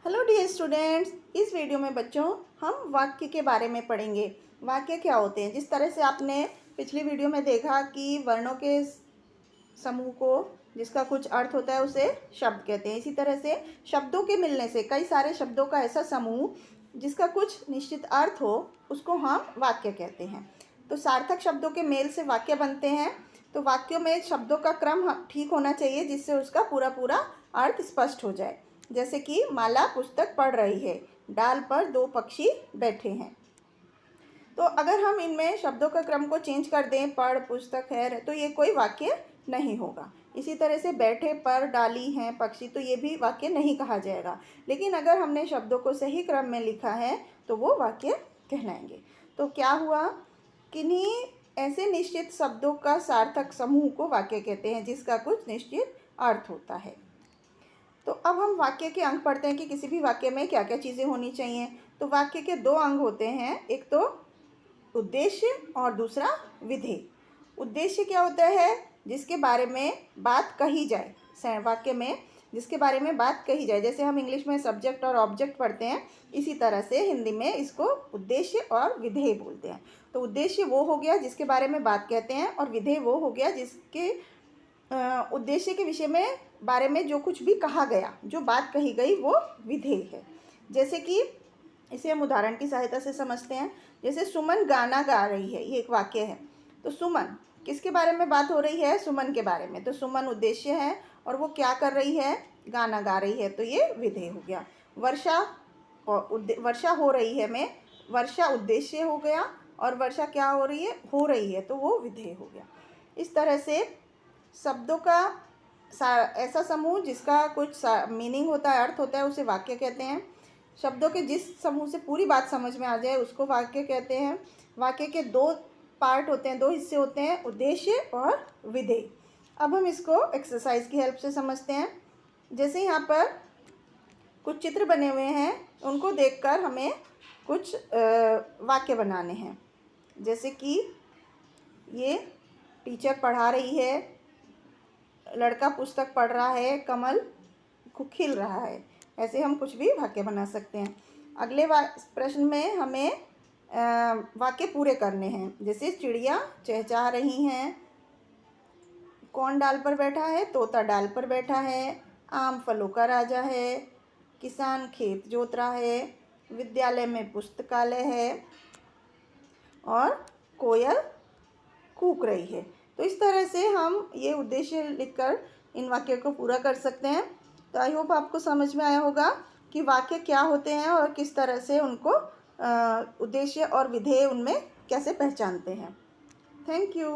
Hello dear students, इस video में बच्चों हम वाक्य के बारे में पढ़ेंगे। वाक्य क्या होते हैं। जिस तरह से आपने पिछली वीडियो में देखा कि वर्णों के समूह को जिसका कुछ अर्थ होता है उसे शब्द कहते हैं, इसी तरह से शब्दों के मिलने से कई सारे शब्दों का ऐसा समूह जिसका कुछ निश्चित अर्थ हो उसको हम वाक्य कहते हैं। तो सार्थक शब्दों के मेल से वाक्य बनते हैं। तो वाक्यों में शब्दों का क्रम ठीक होना चाहिए जिससे उसका पूरा पूरा अर्थ स्पष्ट हो जाए। जैसे कि माला पुस्तक पढ़ रही है, डाल पर दो पक्षी बैठे हैं। तो अगर हम इनमें शब्दों का क्रम को चेंज कर दें, पढ़ पुस्तक है, तो ये कोई वाक्य नहीं होगा। इसी तरह से बैठे पर डाली हैं पक्षी, तो ये भी वाक्य नहीं कहा जाएगा। लेकिन अगर हमने शब्दों को सही क्रम में लिखा है तो वो वाक्य कहलाएंगे। तो क्या हुआ, किन्हीं ऐसे निश्चित शब्दों का सार्थक समूह को वाक्य कहते हैं जिसका कुछ निश्चित अर्थ होता है। तो अब हम वाक्य के अंग पढ़ते हैं कि किसी भी वाक्य में क्या क्या चीज़ें होनी चाहिए। तो वाक्य के दो अंग होते हैं, एक तो उद्देश्य और दूसरा विधेय। उद्देश्य क्या होता है, जिसके बारे में बात कही जाए। वाक्य में जिसके बारे में बात कही जाए, जैसे हम इंग्लिश में सब्जेक्ट और ऑब्जेक्ट पढ़ते हैं, इसी तरह से हिंदी में इसको उद्देश्य और विधेय बोलते हैं। तो उद्देश्य वो हो गया जिसके बारे में बात कहते हैं, और विधेय वो हो गया जिसके उद्देश्य के विषय में बारे में जो कुछ भी कहा गया, जो बात कही गई, वो विधेय है। जैसे कि इसे हम उदाहरण की सहायता से समझते हैं। जैसे सुमन गाना गा रही है, ये एक वाक्य है। तो सुमन किसके बारे में बात हो रही है, सुमन के बारे में। तो सुमन उद्देश्य है और वो क्या कर रही है, गाना गा रही है, तो ये विधेय हो गया। वर्षा और वर्षा हो रही है में वर्षा उद्देश्य हो गया, और वर्षा क्या हो रही है, तो वो विधेय हो गया। इस तरह से शब्दों का ऐसा समूह जिसका कुछ मीनिंग होता है, अर्थ होता है, उसे वाक्य कहते हैं। शब्दों के जिस समूह से पूरी बात समझ में आ जाए उसको वाक्य कहते हैं। वाक्य के दो पार्ट होते हैं, दो हिस्से होते हैं, उद्देश्य और विधेय। अब हम इसको एक्सरसाइज की हेल्प से समझते हैं। जैसे यहाँ पर कुछ चित्र बने हुए हैं, उनको देखकर हमें कुछ वाक्य बनाने हैं। जैसे कि ये टीचर पढ़ा रही है, लड़का पुस्तक पढ़ रहा है, कमल खिल रहा है। ऐसे हम कुछ भी वाक्य बना सकते हैं। अगले प्रश्न में हमें वाक्य पूरे करने हैं। जैसे चिड़िया चहचहा रही हैं, कौन डाल पर बैठा है, तोता डाल पर बैठा है, आम फलों का राजा है, किसान खेत जोत रहा है, विद्यालय में पुस्तकालय है, और कोयल कूक रही है। तो इस तरह से हम ये उद्देश्य लिखकर इन वाक्यों को पूरा कर सकते हैं। तो आई होप आपको समझ में आया होगा कि वाक्य क्या होते हैं और किस तरह से उनको उद्देश्य और विधेय उनमें कैसे पहचानते हैं। Thank you.